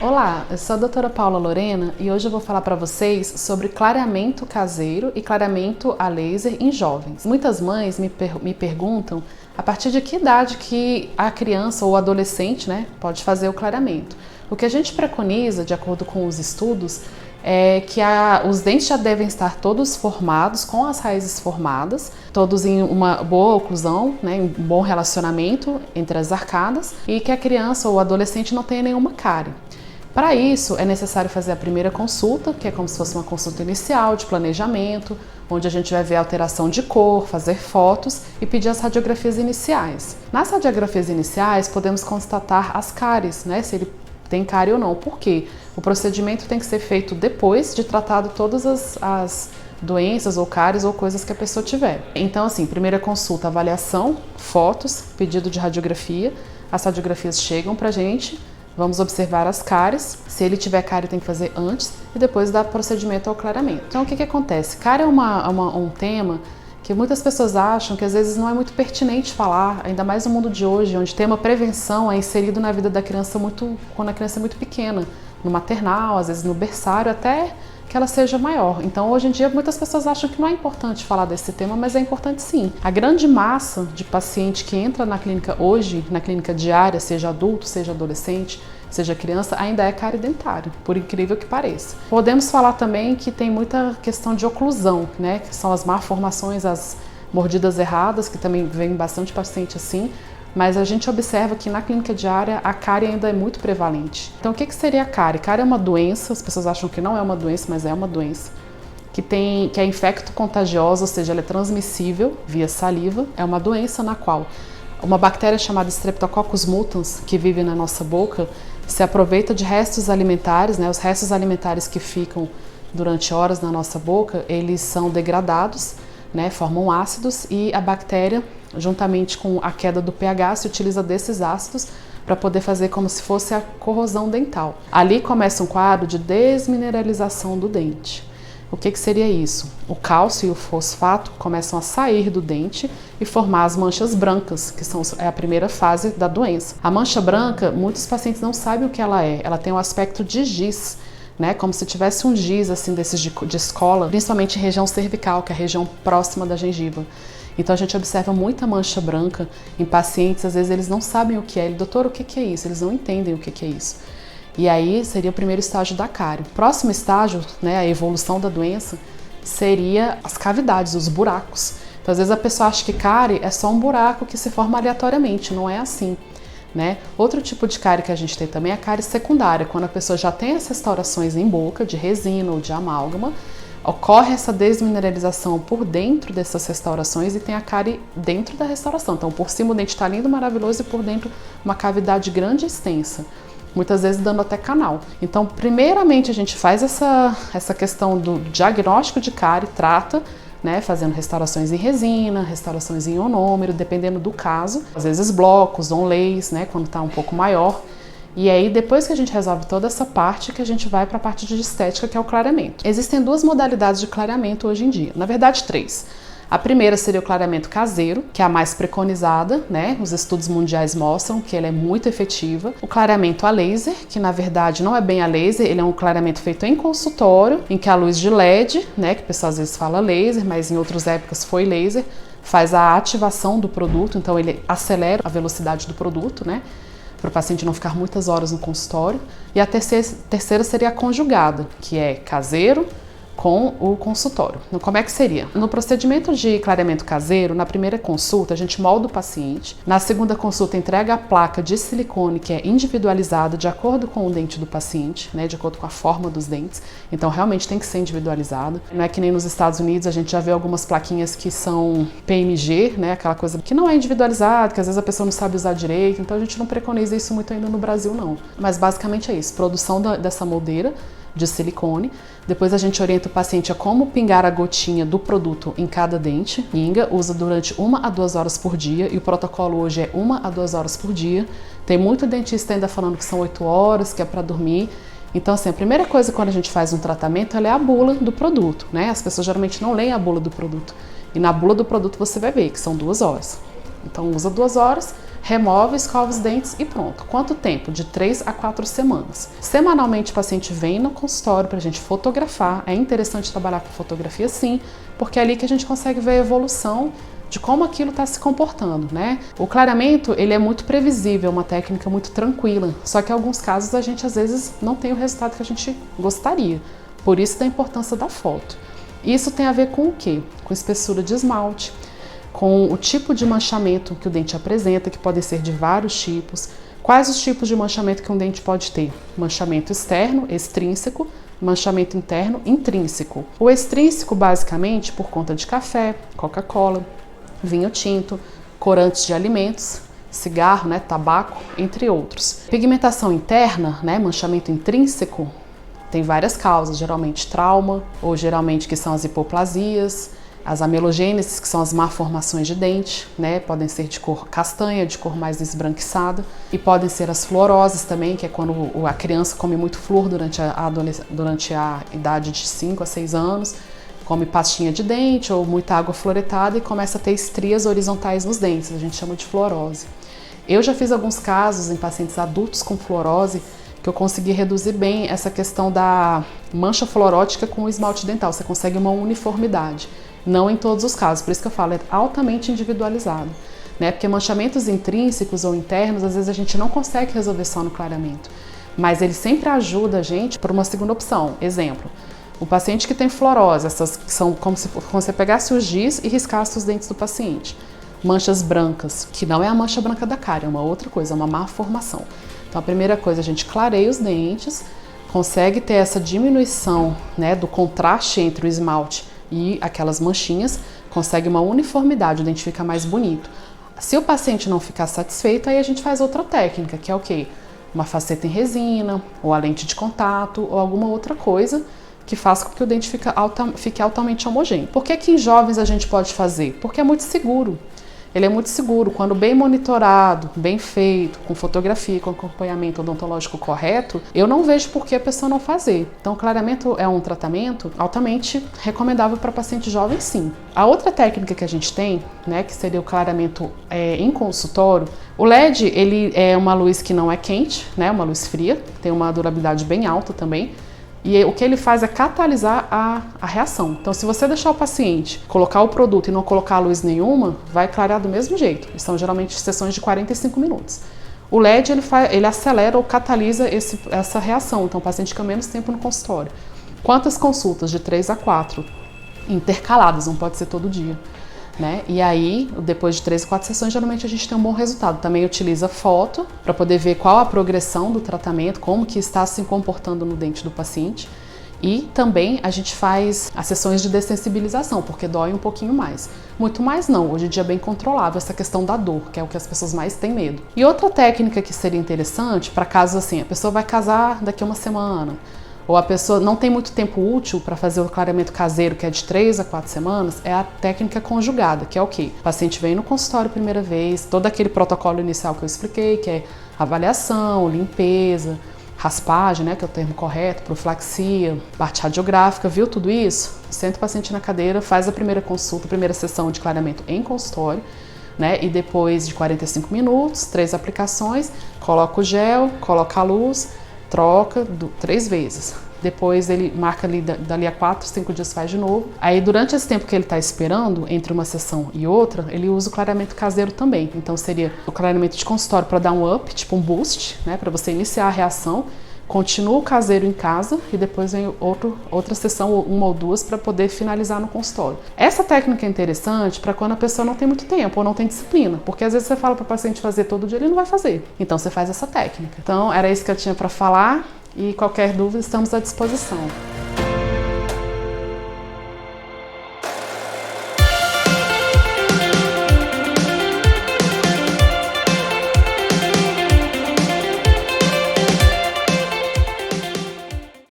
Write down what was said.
Olá, eu sou a doutora Paula Lorena e hoje eu vou falar para vocês sobre clareamento caseiro e clareamento a laser em jovens. Muitas mães me perguntam a partir de que idade que a criança ou o adolescente, pode fazer o clareamento. O que a gente preconiza, de acordo com os estudos, é que os dentes já devem estar todos formados, com as raízes formadas, todos em uma boa oclusão, em um bom relacionamento entre as arcadas, e que a criança ou o adolescente não tenha nenhuma cárie. Para isso, é necessário fazer a primeira consulta, que é como se fosse uma consulta inicial de planejamento, onde a gente vai ver a alteração de cor, fazer fotos e pedir as radiografias iniciais. Nas radiografias iniciais, podemos constatar as cáries, se ele tem cárie ou não. Por quê? O procedimento tem que ser feito depois de tratado todas as doenças ou cáries ou coisas que a pessoa tiver. Então, primeira consulta, avaliação, fotos, pedido de radiografia. As radiografias chegam pra gente. Vamos observar as cáries, se ele tiver cárie tem que fazer antes e depois dar procedimento ao clareamento. Então o que acontece? Cárie é um tema que muitas pessoas acham que às vezes não é muito pertinente falar, ainda mais no mundo de hoje, onde tema prevenção é inserido na vida da criança quando a criança é muito pequena, no maternal, às vezes no berçário, até que ela seja maior. Então hoje em dia muitas pessoas acham que não é importante falar desse tema, mas é importante sim. A grande massa de paciente que entra na clínica hoje, na clínica diária, seja adulto, seja adolescente, seja criança, ainda é cárie dentária, por incrível que pareça. Podemos falar também que tem muita questão de oclusão, que são as malformações, as mordidas erradas, que também vem bastante paciente assim, mas a gente observa que na clínica diária a cárie ainda é muito prevalente. Então o que seria a cárie? Cárie é uma doença, as pessoas acham que não é uma doença, mas é uma doença, que é infecto-contagiosa, ou seja, ela é transmissível via saliva. É uma doença na qual uma bactéria chamada Streptococcus mutans, que vive na nossa boca, se aproveita de restos alimentares, os restos alimentares que ficam durante horas na nossa boca, eles são degradados, formam ácidos e a bactéria, juntamente com a queda do pH, se utiliza desses ácidos para poder fazer como se fosse a corrosão dental. Ali começa um quadro de desmineralização do dente. O que seria isso? O cálcio e o fosfato começam a sair do dente e formar as manchas brancas, que é a primeira fase da doença. A mancha branca, muitos pacientes não sabem o que ela é. Ela tem um aspecto de giz, como se tivesse um giz desses de escola, principalmente em região cervical, que é a região próxima da gengiva. Então a gente observa muita mancha branca em pacientes, às vezes eles não sabem o que é. Doutor, o que é isso? Eles não entendem o que é isso. E aí seria o primeiro estágio da cárie. O próximo estágio, a evolução da doença, seria as cavidades, os buracos. Então às vezes a pessoa acha que cárie é só um buraco que se forma aleatoriamente, não é assim. Outro tipo de cárie que a gente tem também é a cárie secundária, quando a pessoa já tem as restaurações em boca, de resina ou de amálgama, ocorre essa desmineralização por dentro dessas restaurações e tem a cárie dentro da restauração. Então por cima o dente está lindo, maravilhoso, e por dentro uma cavidade grande e extensa, muitas vezes dando até canal. Então primeiramente a gente faz essa questão do diagnóstico de cárie, trata, fazendo restaurações em resina, restaurações em ionômero, dependendo do caso. Às vezes blocos, onlays, quando está um pouco maior. E aí, depois que a gente resolve toda essa parte, que a gente vai para a parte de estética, que é o clareamento. Existem duas modalidades de clareamento hoje em dia, na verdade 3. A primeira seria o clareamento caseiro, que é a mais preconizada, Os estudos mundiais mostram que ela é muito efetiva. O clareamento a laser, que na verdade não é bem a laser, ele é um clareamento feito em consultório, em que a luz de LED, que o pessoal às vezes fala laser, mas em outras épocas foi laser, faz a ativação do produto, então ele acelera a velocidade do produto, para o paciente não ficar muitas horas no consultório. E a terceira seria a conjugada, que é caseiro com o consultório. Então, como é que seria? No procedimento de clareamento caseiro, na primeira consulta, a gente molda o paciente. Na segunda consulta, entrega a placa de silicone, que é individualizada de acordo com o dente do paciente, de acordo com a forma dos dentes. Então, realmente tem que ser individualizado. Não é que nem nos Estados Unidos, a gente já vê algumas plaquinhas que são PMG, aquela coisa que não é individualizada, que às vezes a pessoa não sabe usar direito. Então, a gente não preconiza isso muito ainda no Brasil, não. Mas, basicamente, é isso. Produção dessa moldeira de silicone. Depois a gente orienta o paciente a como pingar a gotinha do produto em cada dente. Pinga, usa durante 1 a 2 horas por dia e o protocolo hoje é 1 a 2 horas por dia. Tem muito dentista ainda falando que são 8 horas, que é para dormir. Então, a primeira coisa quando a gente faz um tratamento é a bula do produto, As pessoas geralmente não leem a bula do produto. E na bula do produto você vai ver que são 2 horas. Então usa 2 horas, remove, escova os dentes e pronto. Quanto tempo? De 3 a 4 semanas. Semanalmente o paciente vem no consultório para a gente fotografar. É interessante trabalhar com fotografia sim, porque é ali que a gente consegue ver a evolução de como aquilo está se comportando, né? O clareamento, ele é muito previsível, uma técnica muito tranquila, só que em alguns casos a gente às vezes não tem o resultado que a gente gostaria, por isso da importância da foto. Isso tem a ver com o quê? Com espessura de esmalte, com o tipo de manchamento que o dente apresenta, que podem ser de vários tipos. Quais os tipos de manchamento que um dente pode ter? Manchamento externo, extrínseco, manchamento interno, intrínseco. O extrínseco, basicamente, por conta de café, Coca-Cola, vinho tinto, corantes de alimentos, cigarro, né, tabaco, entre outros. Pigmentação interna, né, manchamento intrínseco, tem várias causas, geralmente trauma, ou geralmente que são as hipoplasias, as amelogêneses, que são as malformações de dente, né, podem ser de cor castanha, de cor mais esbranquiçada, e podem ser as fluoroses também, que é quando a criança come muito flúor durante a idade de 5 a 6 anos, come pastinha de dente ou muita água fluoretada e começa a ter estrias horizontais nos dentes, a gente chama de fluorose. Eu já fiz alguns casos em pacientes adultos com fluorose que eu consegui reduzir bem essa questão da mancha fluorótica com o esmalte dental, você consegue uma uniformidade. Não em todos os casos, por isso que eu falo, é altamente individualizado, né? Porque manchamentos intrínsecos ou internos, às vezes a gente não consegue resolver só no clareamento, mas ele sempre ajuda a gente por uma segunda opção. Exemplo, o paciente que tem fluorose, essas são como se você pegasse o giz e riscasse os dentes do paciente. Manchas brancas, que não é a mancha branca da cárie, é uma outra coisa, é uma malformação. Então a primeira coisa, a gente clareia os dentes, consegue ter essa diminuição, né, do contraste entre o esmalte e aquelas manchinhas, consegue uma uniformidade, o dente fica mais bonito. Se o paciente não ficar satisfeito, aí a gente faz outra técnica, que é o quê? Uma faceta em resina, ou a lente de contato, ou alguma outra coisa que faça com que o dente fique altamente homogêneo. Por que em jovens a gente pode fazer? Porque é muito seguro. Ele é muito seguro, quando bem monitorado, bem feito, com fotografia, com acompanhamento odontológico correto, eu não vejo por que a pessoa não fazer. Então, o clareamento é um tratamento altamente recomendável para paciente jovem, sim. A outra técnica que a gente tem, né, que seria o clareamento em consultório, o LED, ele é uma luz que não é quente, né, uma luz fria, tem uma durabilidade bem alta também. E o que ele faz é catalisar a reação. Então, se você deixar o paciente colocar o produto e não colocar luz nenhuma, vai clarear do mesmo jeito. E são geralmente sessões de 45 minutos. O LED, ele acelera ou catalisa essa reação. Então, o paciente fica menos tempo no consultório. Quantas consultas? De 3 a 4. Intercaladas, não pode ser todo dia, né? E aí, depois de 3 a 4 sessões, geralmente a gente tem um bom resultado. Também utiliza foto para poder ver qual a progressão do tratamento, como que está se comportando no dente do paciente. E também a gente faz as sessões de dessensibilização, porque dói um pouquinho mais. Muito mais não, hoje em dia é bem controlável essa questão da dor, que é o que as pessoas mais têm medo. E outra técnica que seria interessante, para casos assim, a pessoa vai casar daqui a uma semana, ou a pessoa não tem muito tempo útil para fazer o clareamento caseiro, que é de 3 a 4 semanas, é a técnica conjugada, que é o quê? O paciente vem no consultório a primeira vez, todo aquele protocolo inicial que eu expliquei, que é avaliação, limpeza, raspagem, né, que é o termo correto, profilaxia, parte radiográfica, viu tudo isso? Senta o paciente na cadeira, faz a primeira consulta, a primeira sessão de clareamento em consultório, né, e depois de 45 minutos, 3 aplicações, coloca o gel, coloca a luz, troca 3 vezes. Depois ele marca ali, dali a 4, 5 dias faz de novo. Aí durante esse tempo que ele está esperando, entre uma sessão e outra, ele usa o clareamento caseiro também. Então seria o clareamento de consultório para dar um up, tipo um boost, né, para você iniciar a reação. Continua o caseiro em casa e depois vem outra sessão, uma ou duas, para poder finalizar no consultório. Essa técnica é interessante para quando a pessoa não tem muito tempo ou não tem disciplina, porque às vezes você fala para o paciente fazer todo dia, ele não vai fazer. Então você faz essa técnica. Então era isso que eu tinha para falar e qualquer dúvida estamos à disposição.